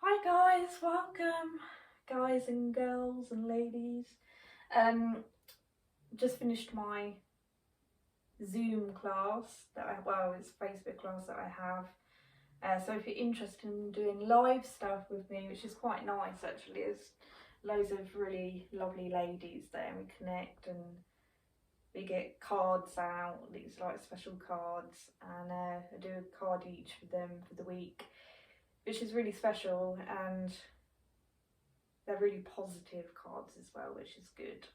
Hi guys, welcome guys and girls and ladies. Just finished my Zoom class it's a Facebook class that I have. So if you're interested in doing live stuff with me, which is quite nice actually, there's loads of really lovely ladies there and we connect and we get cards out, these like special cards, and I do a card each for them for the week, which is really special, and they're really positive cards as well, which is good.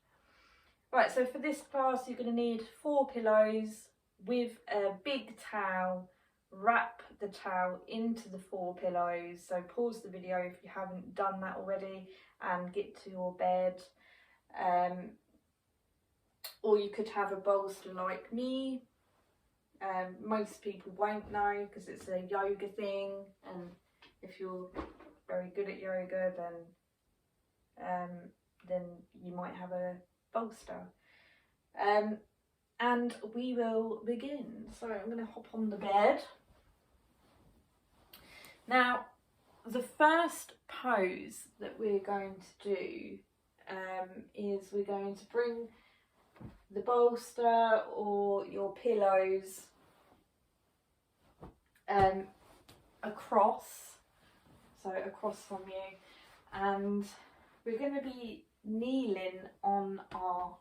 Right, so for this class you're going to need 4 pillows with a big towel. Wrap the towel into the 4 pillows. So pause the video if you haven't done that already and get to your bed. Or you could have a bolster like me. Most people won't know because it's a yoga thing, and if you're very good at yoga then you might have a bolster. And we will begin. So I'm going to hop on the bed. Now, the first pose that we're going to do is we're going to bring the bolster or your pillows across from you, and we're going to be kneeling on our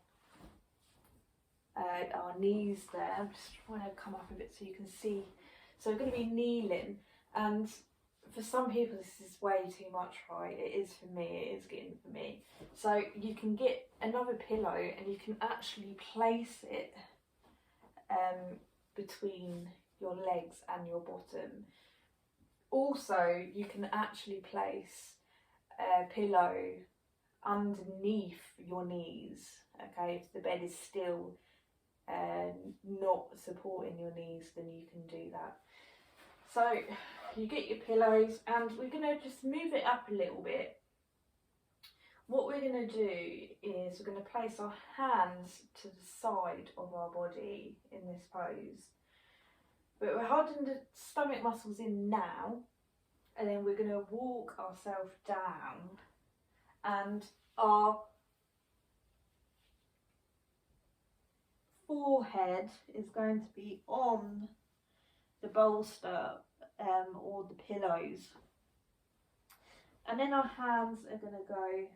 knees there. I'm just trying to come up a bit so you can see. So we're going to be kneeling, and for some people this is way too much, right? It is for me, it is getting for me. So you can get another pillow and you can actually place it between your legs and your bottom. Also, you can actually place a pillow underneath your knees, okay? If the bed is still not supporting your knees, then you can do that. So you get your pillows and we're going to just move it up a little bit. What we're going to do is we're going to place our hands to the side of our body in this pose. But we're holding the stomach muscles in now, and then we're going to walk ourselves down, and our forehead is going to be on the bolster or the pillows, and then our hands are going to go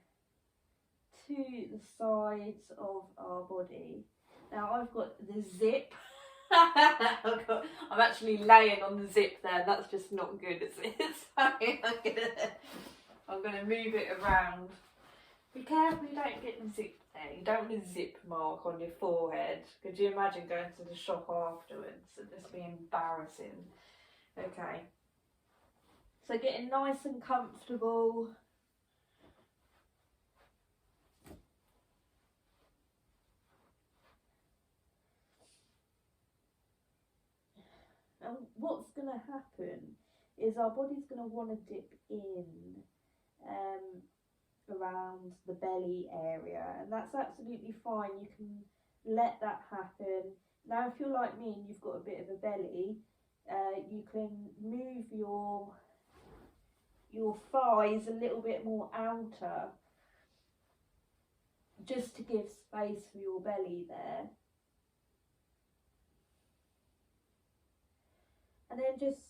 to the sides of our body. Now I've got the zip. I'm actually laying on the zip there. That's just not good, is it? So I'm gonna move it around. Be careful you don't get the zip there. You don't want a zip mark on your forehead. Could you imagine going to the shop afterwards? It'd just be embarrassing. Okay. So getting nice and comfortable. And what's going to happen is our body's going to want to dip in around the belly area, and that's absolutely fine. You can let that happen. Now if you're like me and you've got a bit of a belly, you can move your thighs a little bit more outer just to give space for your belly there. And then just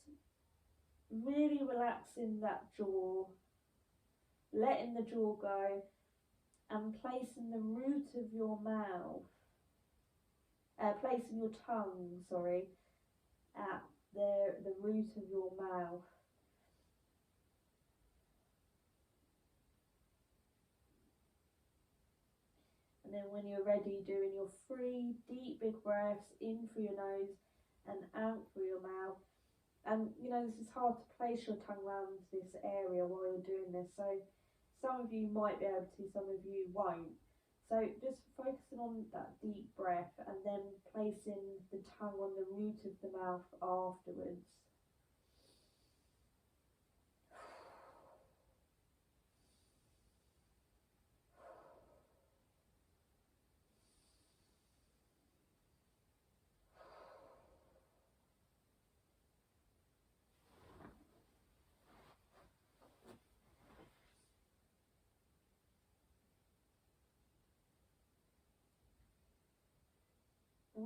really relaxing that jaw, letting the jaw go, and placing the root of your mouth, placing your tongue, at the root of your mouth. And then when you're ready, doing your 3 deep big breaths in through your nose and out through your mouth. And you know, this is hard to place your tongue around this area while you're doing this, so some of you might be able to, some of you won't. So just focusing on that deep breath and then placing the tongue on the root of the mouth afterwards.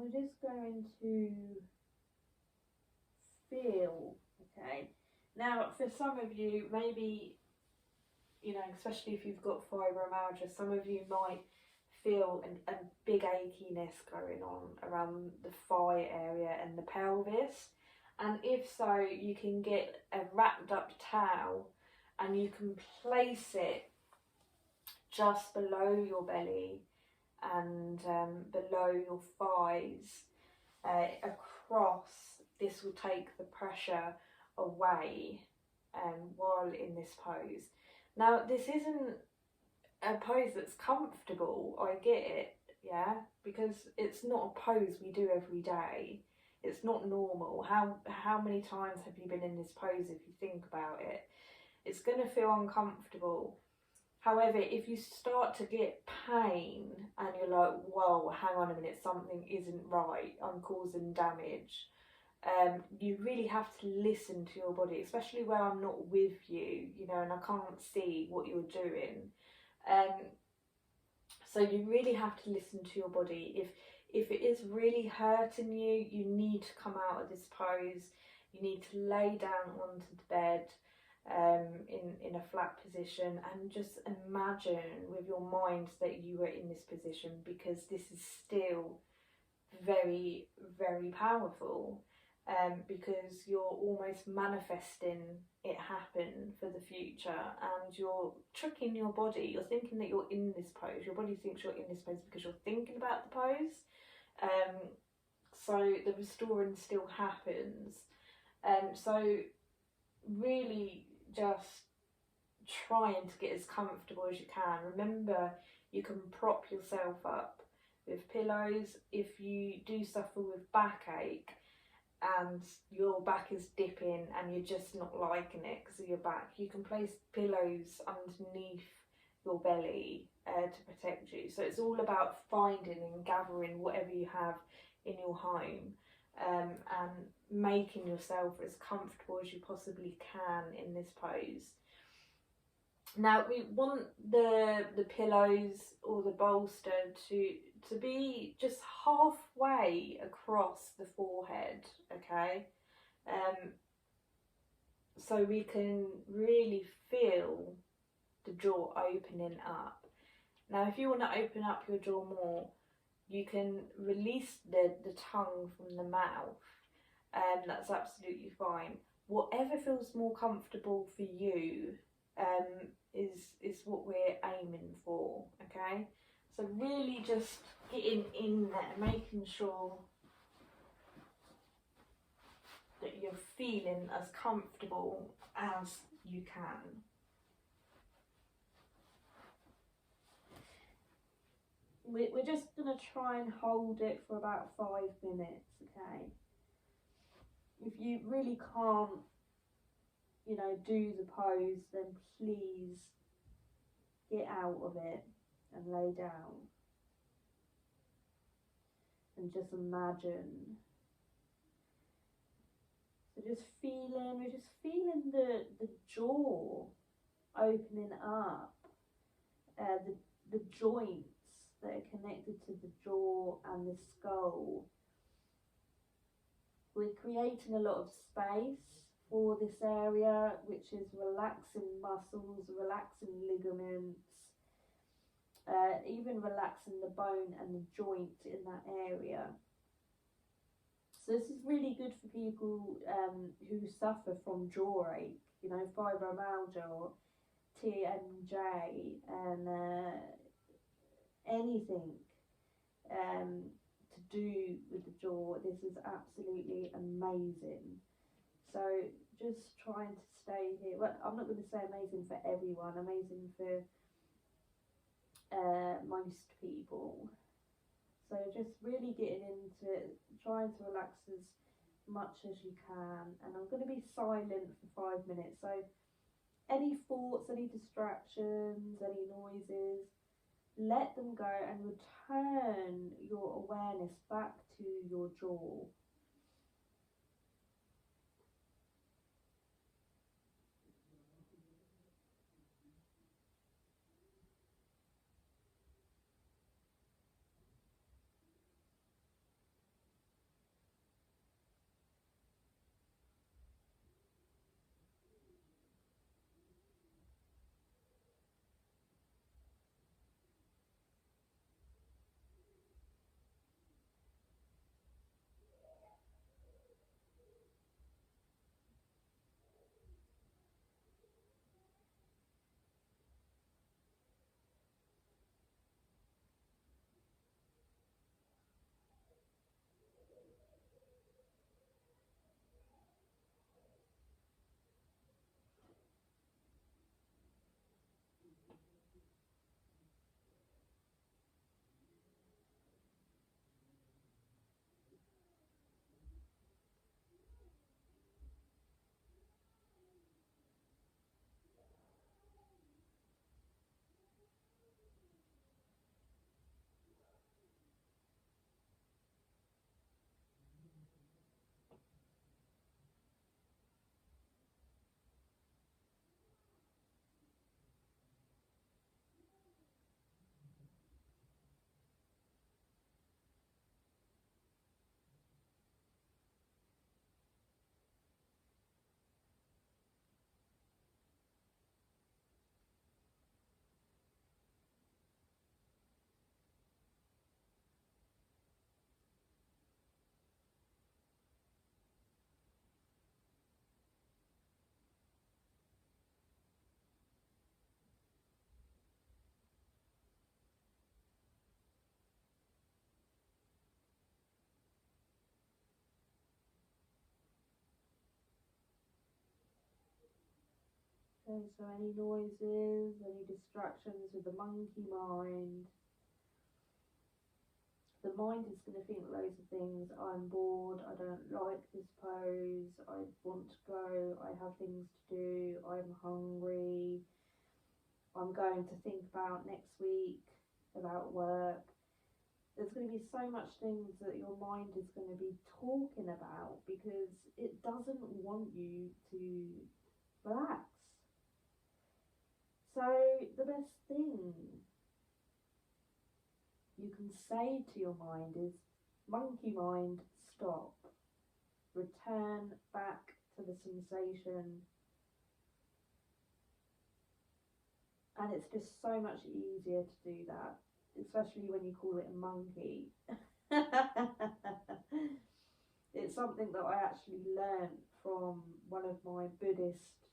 we're just going to feel, okay? Now, for some of you, maybe, you know, especially if you've got fibromyalgia, some of you might feel a big achiness going on around the thigh area and the pelvis. And if so, you can get a wrapped up towel and you can place it just below your belly and below your thighs, across. This will take the pressure away while in this pose. Now, this isn't a pose that's comfortable, I get it, yeah, because it's not a pose we do every day. It's not normal. How many times have you been in this pose if you think about it? It's going to feel uncomfortable. However, if you start to get pain and you're like, whoa, hang on a minute, something isn't right, I'm causing damage, you really have to listen to your body, especially where I'm not with you, you know, and I can't see what you're doing. So you really have to listen to your body. If it is really hurting you, you need to come out of this pose. You need to lay down onto the bed in a flat position and just imagine with your mind that you are in this position, because this is still very, very powerful, because you're almost manifesting it happen for the future, and you're tricking your body. You're thinking that you're in this pose. Your body thinks you're in this pose because you're thinking about the pose. So the restoring still happens. So really just trying to get as comfortable as you can. Remember, you can prop yourself up with pillows. If you do suffer with backache and your back is dipping and you're just not liking it because of your back, you can place pillows underneath your belly to protect you. So it's all about finding and gathering whatever you have in your home, and making yourself as comfortable as you possibly can in this pose. Now, we want the pillows or the bolster to be just halfway across the forehead, okay? So we can really feel the jaw opening up. Now, if you want to open up your jaw more, you can release the tongue from the mouth, and that's absolutely fine. Whatever feels more comfortable for you is what we're aiming for, okay? So really just getting in there, making sure that you're feeling as comfortable as you can. We're just going to try and hold it for about 5 minutes, okay? If you really can't, you know, do the pose, then please get out of it and lay down. And just imagine. So we're just feeling the jaw opening up, the joints that are connected to the jaw and the skull. We're creating a lot of space for this area, which is relaxing muscles, relaxing ligaments, even relaxing the bone and the joint in that area. So this is really good for people who suffer from jaw ache, you know, fibromyalgia or TMJ, and anything to do with the jaw. This is absolutely amazing. So just trying to stay here. Well, I'm not going to say amazing for everyone, amazing for most people. So just really getting into it, trying to relax as much as you can. And I'm going to be silent for 5 minutes. So any thoughts, any distractions, any noises, let them go and return your awareness back to your jaw. Okay, so any noises, any distractions with the monkey mind. The mind is going to think loads of things. I'm bored, I don't like this pose, I want to go, I have things to do, I'm hungry, I'm going to think about next week, about work. There's going to be so much things that your mind is going to be talking about because it doesn't want you to relax. So the best thing you can say to your mind is, monkey mind, stop. Return back to the sensation. And it's just so much easier to do that, especially when you call it a monkey. It's something that I actually learned from one of my Buddhist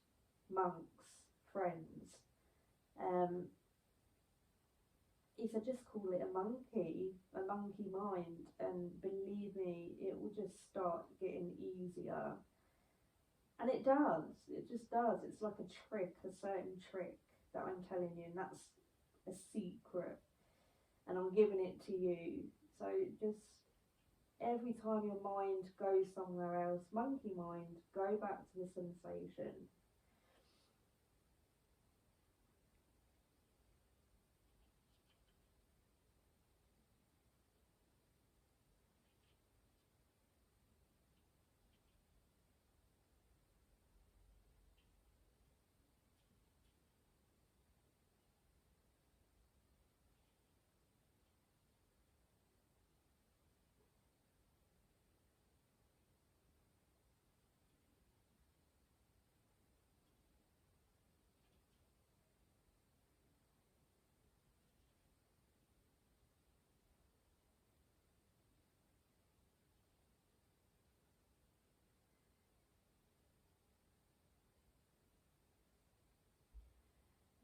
monks friends. He said, just call it a monkey mind, and believe me, it will just start getting easier. And it does, it just does. It's like a trick, a certain trick that I'm telling you, and that's a secret, and I'm giving it to you. So just every time your mind goes somewhere else, monkey mind, go back to the sensation.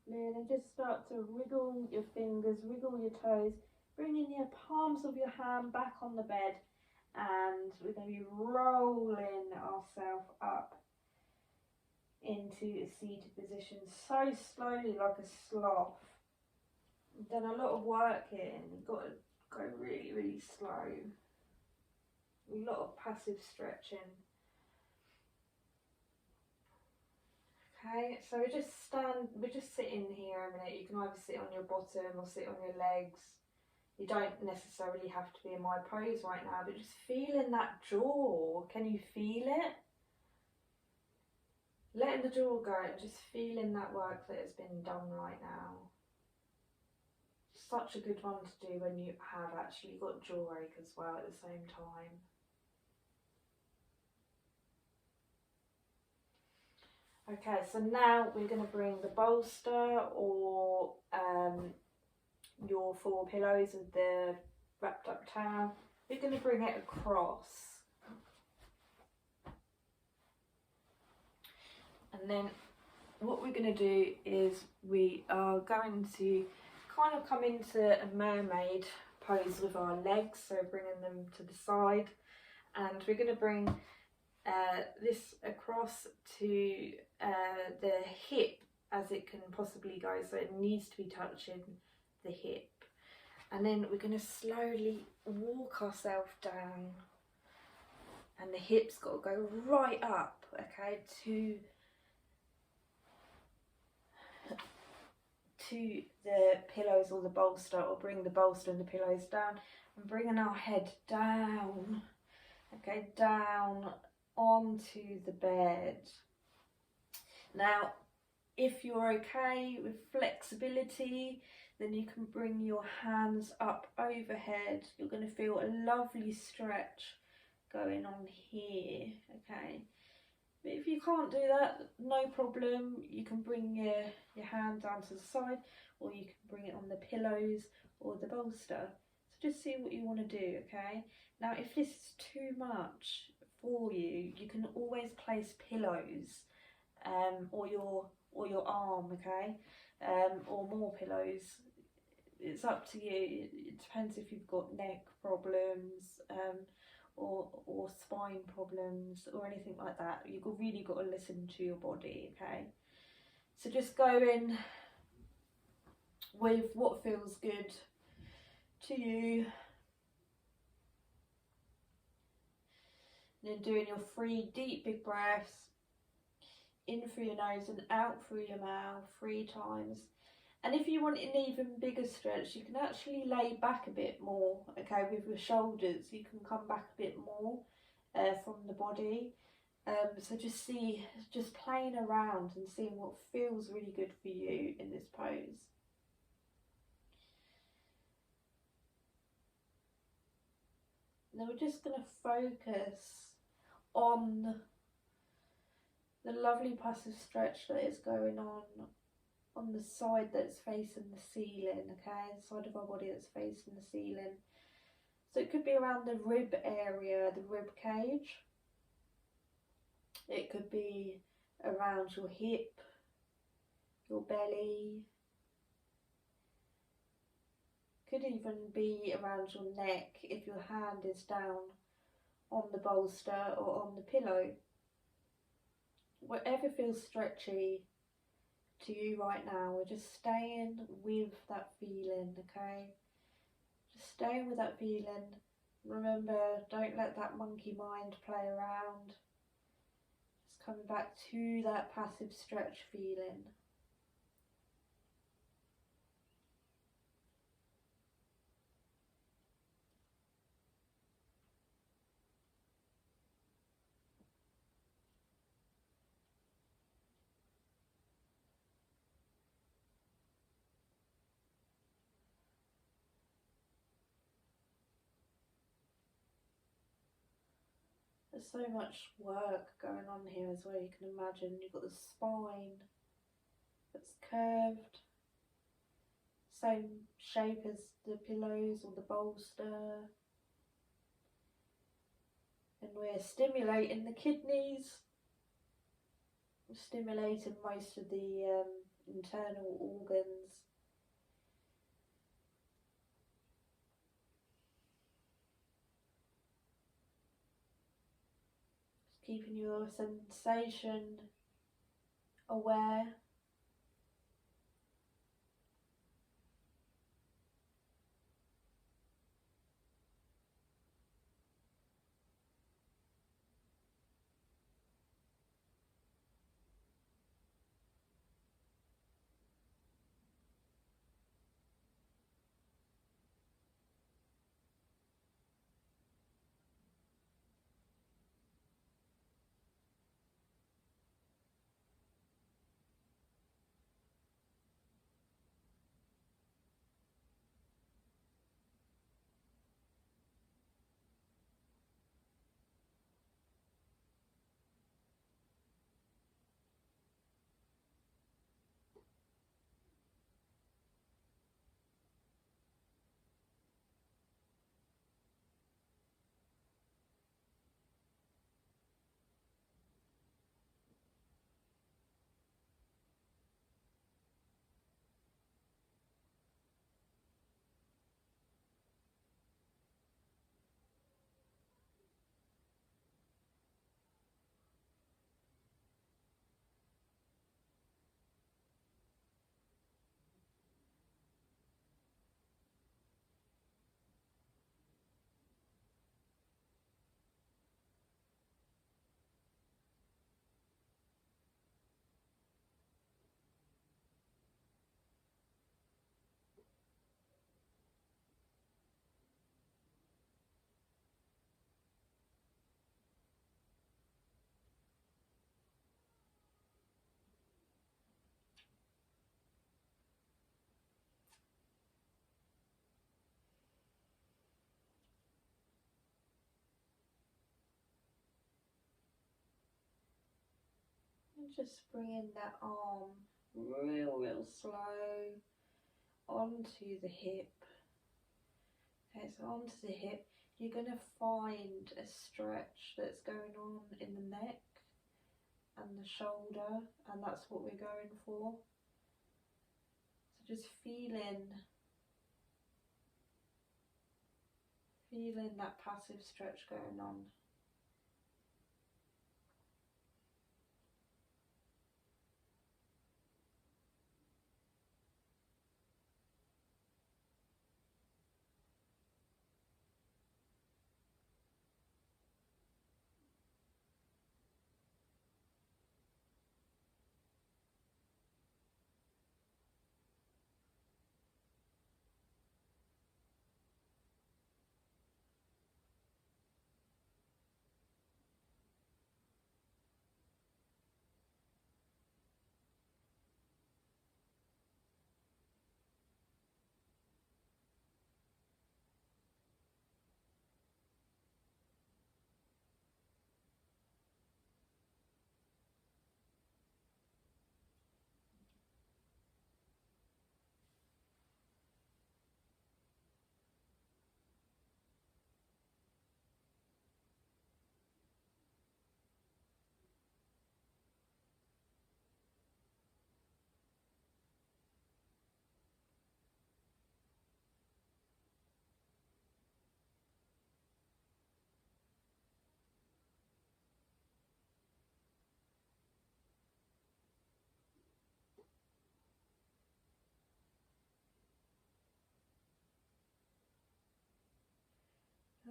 And just start to wriggle your fingers, wriggle your toes, bringing your palms of your hand back on the bed, and we're going to be rolling ourselves up into a seated position so slowly, like a sloth. We've done a lot of work here, and you've got to go really, really slow. A lot of passive stretching. Okay, so we're just sitting here a minute. You can either sit on your bottom or sit on your legs. You don't necessarily have to be in my pose right now, but just feeling that jaw. Can you feel it? Letting the jaw go and just feeling that work that has been done right now. Such a good one to do when you have actually got jaw ache as well at the same time. Okay, so now we're going to bring the bolster or your 4 pillows with the wrapped up towel. We're going to bring it across. And then what we're going to do is we are going to kind of come into a mermaid pose with our legs, so bringing them to the side. And we're going to bring this across to the hip as it can possibly go, so it needs to be touching the hip. And then we're going to slowly walk ourselves down, and the hip's got to go right up, okay, to the pillows or the bolster, or bring the bolster and the pillows down, and bringing our head down, okay, down onto the bed. Now, if you're okay with flexibility, then you can bring your hands up overhead. You're going to feel a lovely stretch going on here, okay? But if you can't do that, no problem. You can bring your hand down to the side, or you can bring it on the pillows or the bolster. So just see what you want to do, okay? Now, if this is too much for you, you can always place pillows or your arm, okay, or more pillows. It's up to you. It depends if you've got neck problems or spine problems or anything like that. You've really got to listen to your body, okay? So just go in with what feels good to you. And then doing your 3 deep big breaths in through your nose and out through your mouth 3 times. And if you want an even bigger stretch, you can actually lay back a bit more, okay, with your shoulders. You can come back a bit more from the body. So just playing around and seeing what feels really good for you in this pose. Now we're just going to focus on the lovely passive stretch that is going on the side that's facing the ceiling, okay, the side of our body that's facing the ceiling. So it could be around the rib area, the rib cage. It could be around your hip, your belly. Could even be around your neck if your hand is down on the bolster or on the pillow. Whatever feels stretchy to you right now, we're just staying with that feeling, okay? Just staying with that feeling. Remember, don't let that monkey mind play around. Just coming back to that passive stretch feeling. There's so much work going on here as well, you can imagine. You've got the spine that's curved, same shape as the pillows or the bolster. And we're stimulating the kidneys, we're stimulating most of the internal organs. Keeping your sensation aware. And just bringing that arm real slow onto the hip. Okay, so onto the hip, you're going to find a stretch that's going on in the neck and the shoulder, and that's what we're going for. So just feeling that passive stretch going on.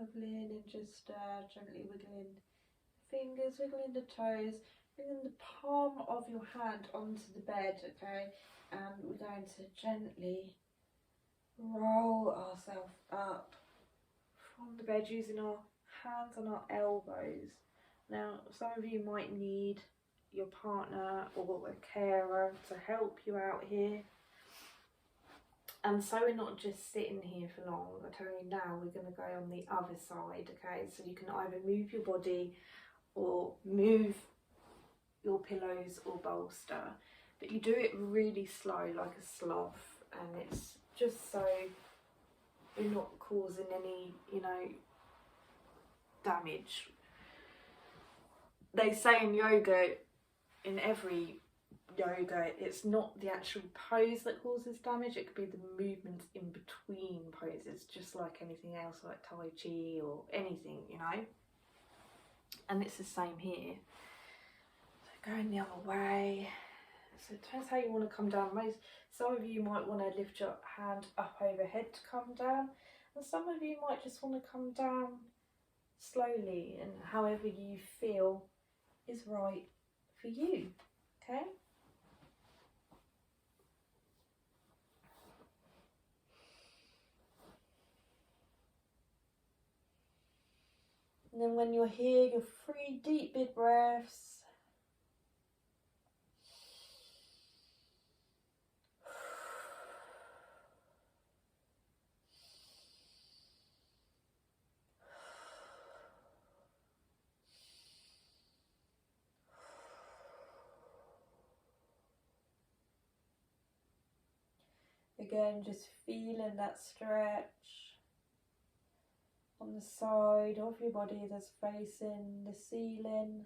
Lovely, and then just gently wiggling the fingers, wiggling the toes, bringing the palm of your hand onto the bed, okay? And we're going to gently roll ourselves up from the bed using our hands on our elbows. Now, some of you might need your partner or a carer to help you out here. And so we're not just sitting here for long. I tell you now, we're going to go on the other side, okay? So you can either move your body or move your pillows or bolster, but you do it really slow, like a sloth, and it's just so we're not causing any, you know, damage. They say in yoga, in every yoga, it's not the actual pose that causes damage, it could be the movements in between poses, just like anything else, like Tai Chi or anything, you know. And it's the same here. So going the other way. So it depends how you want to come down. Some of you might want to lift your hand up overhead to come down, and some of you might just want to come down slowly, and however you feel is right for you, okay? And then when you're here, you're 3 deep big breaths. Again, just feeling that stretch on the side of your body that's facing the ceiling.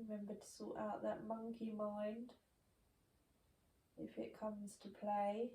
Remember to sort out that monkey mind if it comes to play.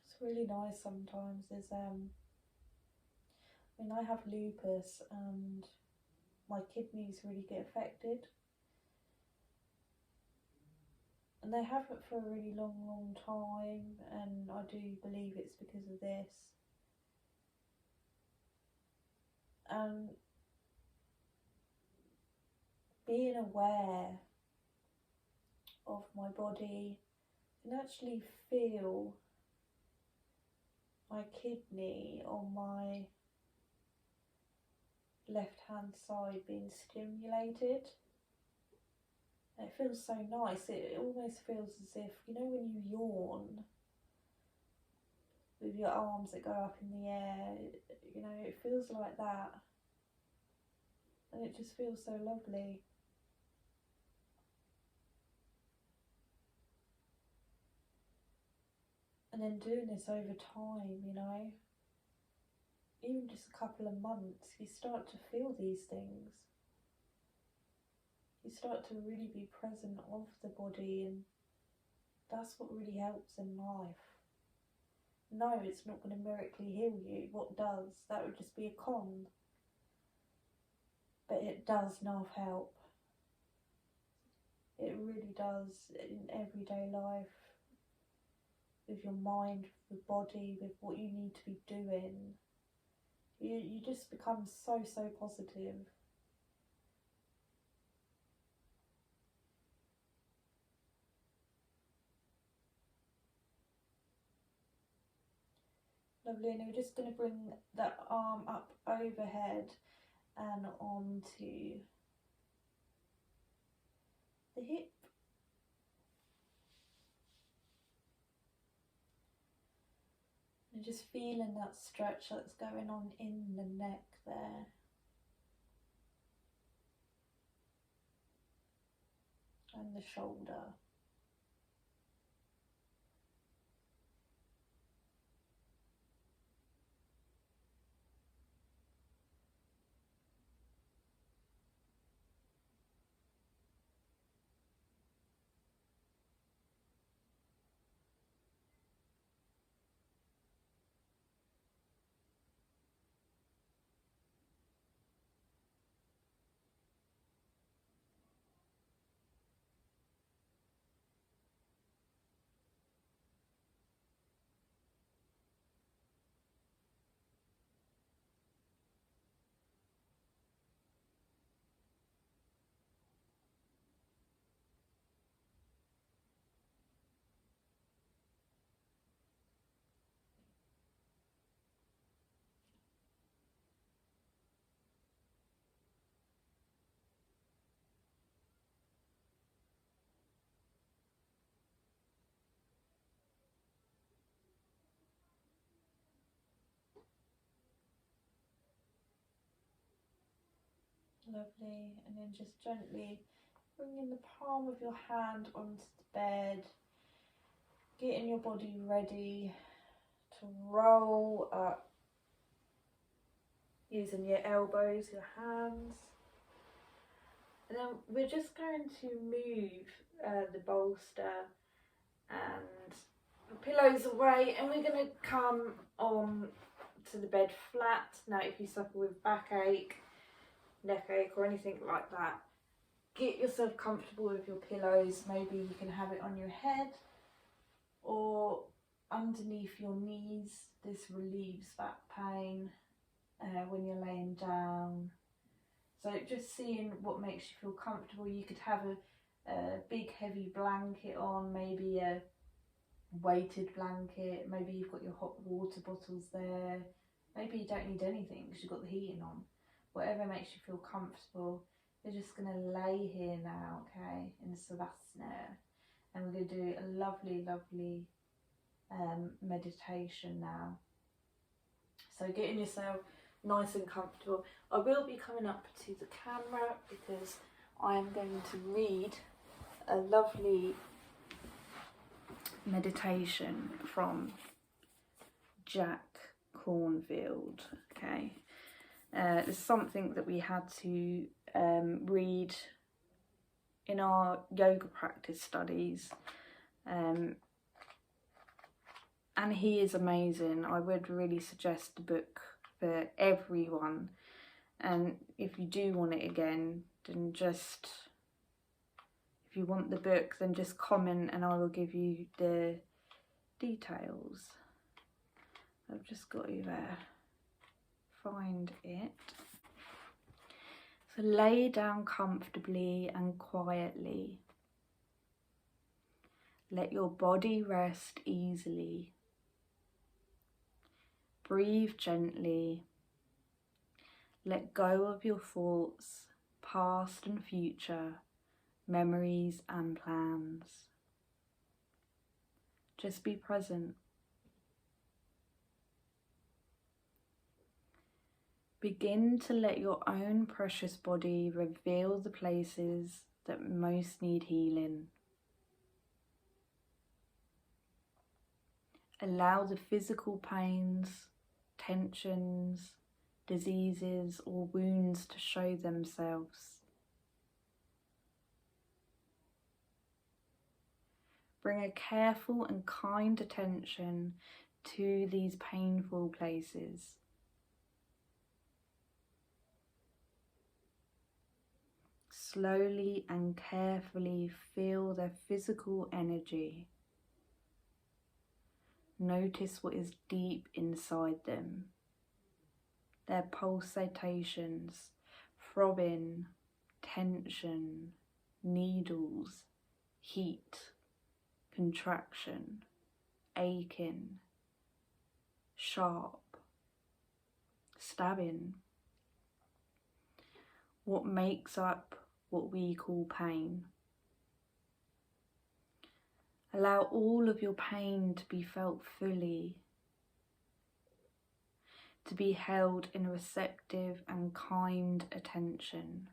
It's really nice sometimes is I mean, I have lupus and my kidneys really get affected, and they haven't for a really long time, and I do believe it's because of this. And being aware of my body, I can actually feel my kidney on my left hand side being stimulated. And it feels so nice. It almost feels as if, you know, when you yawn with your arms that go up in the air, you know, it feels like that. And it just feels so lovely. And then doing this over time, you know, even just a couple of months, you start to feel these things. You start to really be present of the body, and that's what really helps in life. No, it's not going to miraculously heal you. What does? That would just be a con. But it does enough help. It really does in everyday life. With your mind, with the body, with what you need to be doing. You just become so positive. Lovely, and we're just going to bring that arm up overhead and onto the hip. And just feeling that stretch that's going on in the neck there. And the shoulder. Lovely, and then just gently bringing the palm of your hand onto the bed, getting your body ready to roll up, using your elbows, your hands, and then we're just going to move the bolster and the pillows away, and we're going to come on to the bed flat. Now if you suffer with backache, neck ache or anything like that, get yourself comfortable with your pillows. Maybe you can have it on your head or underneath your knees. This relieves back pain when you're laying down. So just seeing what makes you feel comfortable. You could have a big heavy blanket on, maybe a weighted blanket, maybe you've got your hot water bottles there, maybe you don't need anything because you've got the heating on. Whatever makes you feel comfortable. We're just going to lay here now, okay, in Savasana, and we're going to do a lovely meditation now. So getting yourself nice and comfortable. I will be coming up to the camera because I am going to read a lovely meditation from Jack Cornfield, okay. It's something that we had to read in our yoga practice studies, and he is amazing. I would really suggest the book for everyone, and if you do want it again, then just, if you want the book, then just comment and I will give you the details. I've just got to find it. So lay down comfortably and quietly. Let your body rest easily. Breathe gently. Let go of your thoughts, past and future, memories and plans. Just be present. Begin to let your own precious body reveal the places that most need healing. Allow the physical pains, tensions, diseases or wounds to show themselves. Bring a careful and kind attention to these painful places. Slowly and carefully feel their physical energy. Notice what is deep inside them. Their pulsations, throbbing, tension, needles, heat, contraction, aching, sharp, stabbing. What makes up what we call pain? Allow all of your pain to be felt fully, to be held in receptive and kind attention.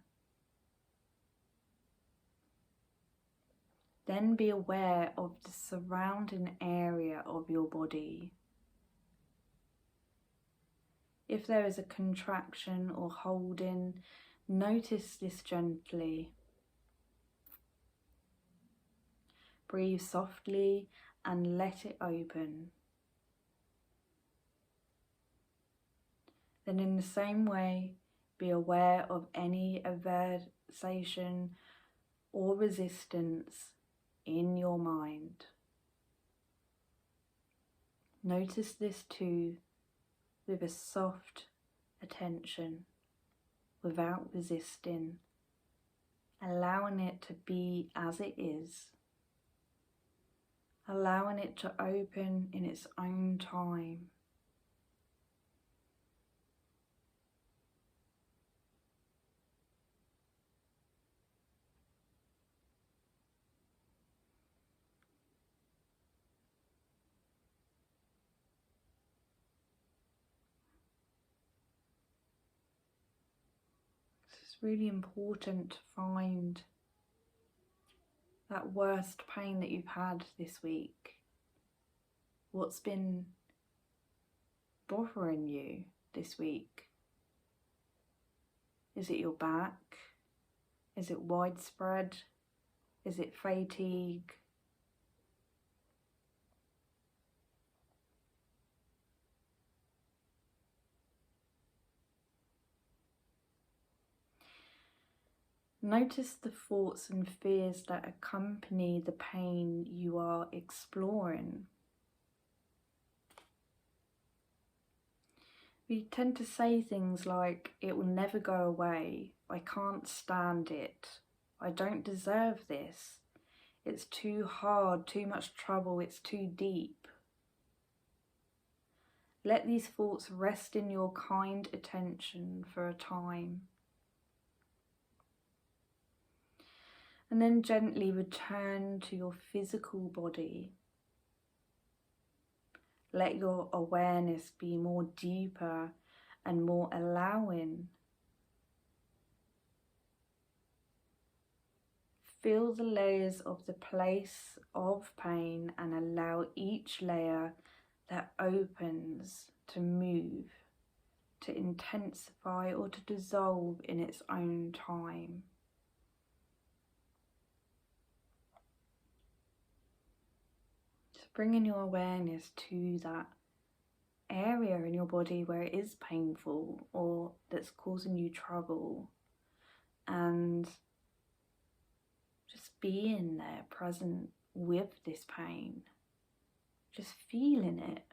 Then be aware of the surrounding area of your body. If there is a contraction or holding, notice this gently. Breathe softly and let it open. Then in the same way, be aware of any aversion or resistance in your mind. Notice this too with a soft attention, without resisting, allowing it to be as it is, allowing it to open in its own time. It's really important to find that worst pain that you've had this week. What's been bothering you this week? Is it your back? Is it widespread? Is it fatigue? Notice the thoughts and fears that accompany the pain you are exploring. We tend to say things like, it will never go away, I can't stand it, I don't deserve this, it's too hard, too much trouble, it's too deep. Let these thoughts rest in your kind attention for a time. And then gently return to your physical body. Let your awareness be more deeper and more allowing. Feel the layers of the place of pain and allow each layer that opens to move, to intensify or to dissolve in its own time. Bringing your awareness to that area in your body where it is painful or that's causing you trouble, and just being there present with this pain, just feeling it.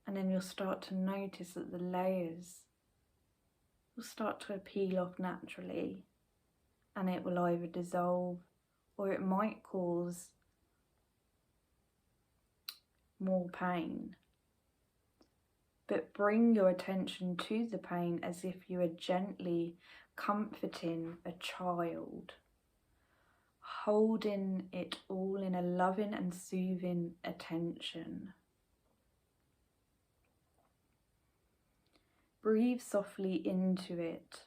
And then you'll start to notice that the layers will start to peel off naturally, and it will either dissolve or it might cause more pain. But bring your attention to the pain as if you are gently comforting a child, holding it all in a loving and soothing attention. Breathe softly into it,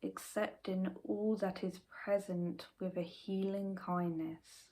accepting all that is present with a healing kindness.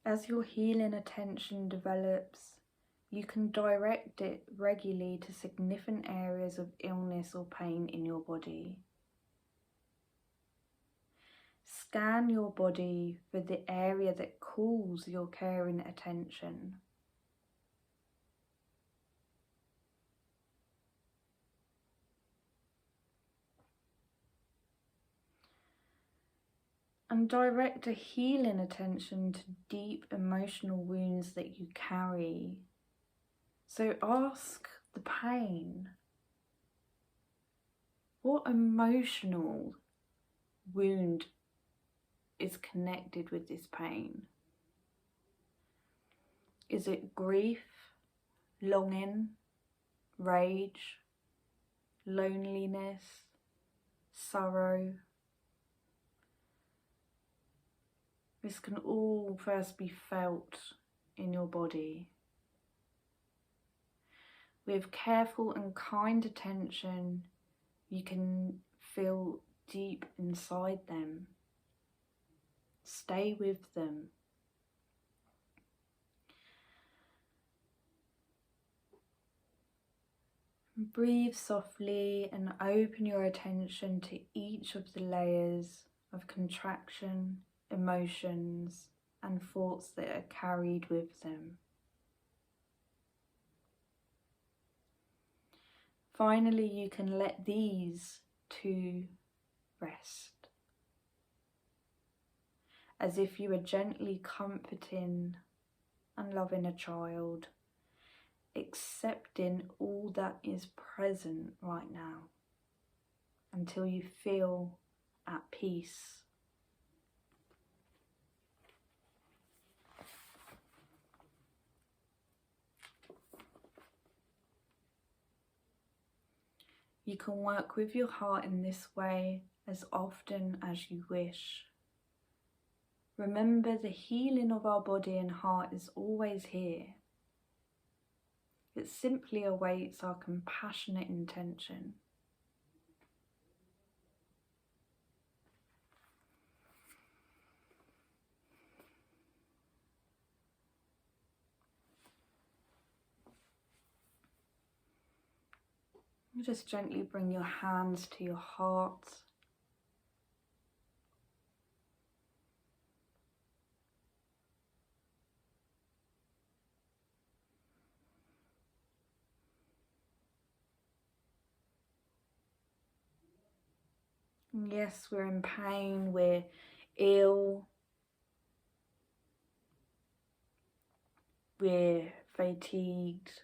As your healing attention develops, you can direct it regularly to significant areas of illness or pain in your body. Scan your body for the area that calls your caring attention. And direct a healing attention to deep emotional wounds that you carry. So ask the pain, what emotional wound is connected with this pain? Is it grief, longing, rage, loneliness, sorrow? This can all first be felt in your body. With careful and kind attention, you can feel deep inside them. Stay with them. Breathe softly and open your attention to each of the layers of contraction, emotions, and thoughts that are carried with them. Finally, you can let these two rest, as if you are gently comforting and loving a child, accepting all that is present right now until you feel at peace. You can work with your heart in this way as often as you wish. Remember, the healing of our body and heart is always here. It simply awaits our compassionate intention. Just gently bring your hands to your heart. And yes, we're in pain, we're ill, we're fatigued.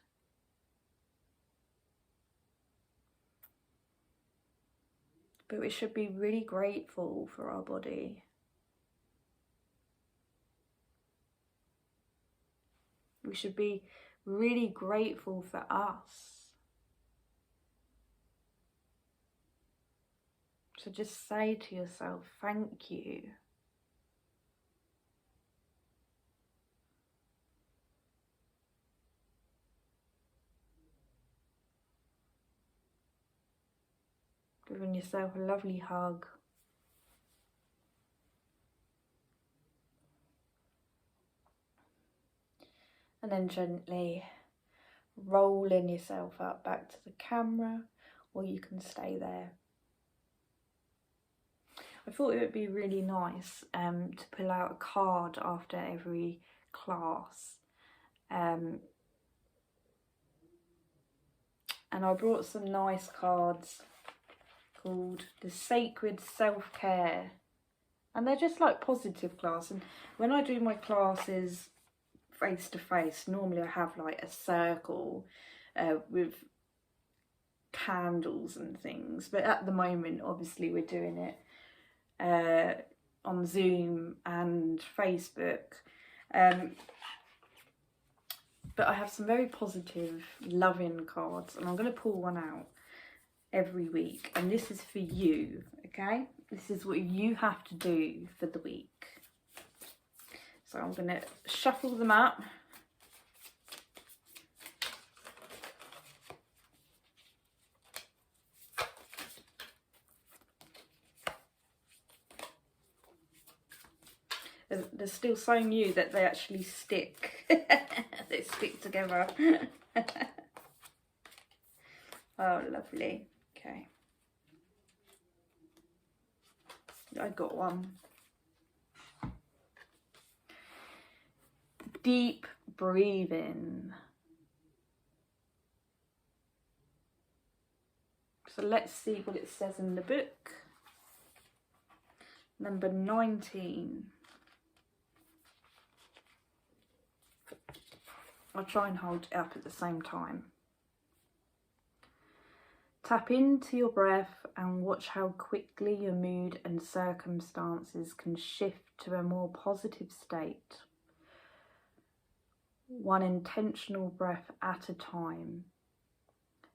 But we should be really grateful for our body. We should be really grateful for us. So just say to yourself, thank you. Giving yourself a lovely hug. And then gently rolling yourself up back to the camera, or you can stay there. I thought it would be really nice to pull out a card after every class. And I brought some nice cards called the Sacred Self-Care, and they're just like positive class. And when I do my classes face to face, normally I have like a circle with candles and things, but at the moment obviously we're doing it on Zoom and Facebook, but I have some very positive, loving cards, and I'm going to pull one out every week, and this is for you, okay? This is what you have to do for the week. So I'm going to shuffle them up. they're still so new that they actually stick. They stick together. Oh, lovely. Okay. I got one. Deep breathing. So let's see what it says in the book. Number 19. I'll try and hold it up at the same time. Tap into your breath and watch how quickly your mood and circumstances can shift to a more positive state. One intentional breath at a time.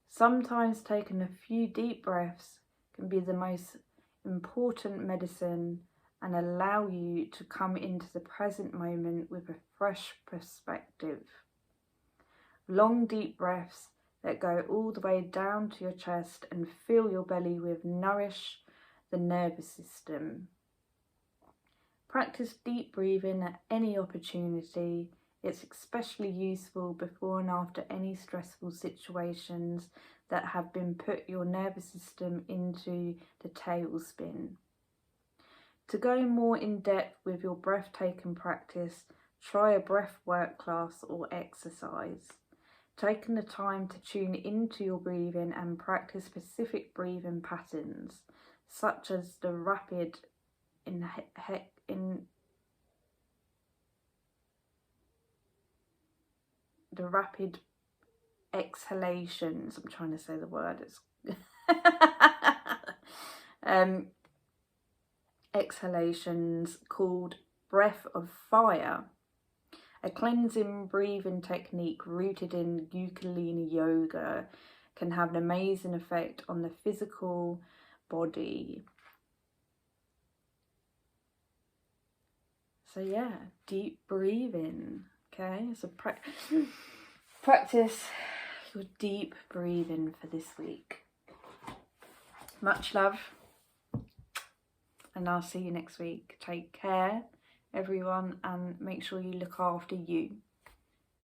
Sometimes taking a few deep breaths can be the most important medicine and allow you to come into the present moment with a fresh perspective. Long deep breaths that go all the way down to your chest and fill your belly with nourish the nervous system. Practice deep breathing at any opportunity. It's especially useful before and after any stressful situations that have been put your nervous system into the tailspin. To go more in depth with your breath-taking practice, try a breathwork class or exercise. Taking the time to tune into your breathing and practice specific breathing patterns, such as the rapid exhalations. I'm trying to say the word. Exhalations called breath of fire. A cleansing breathing technique rooted in ukulele yoga can have an amazing effect on the physical body. So yeah, deep breathing. Okay, so practice your deep breathing for this week. Much love, and I'll see you next week. Take care, everyone, and make sure you look after you.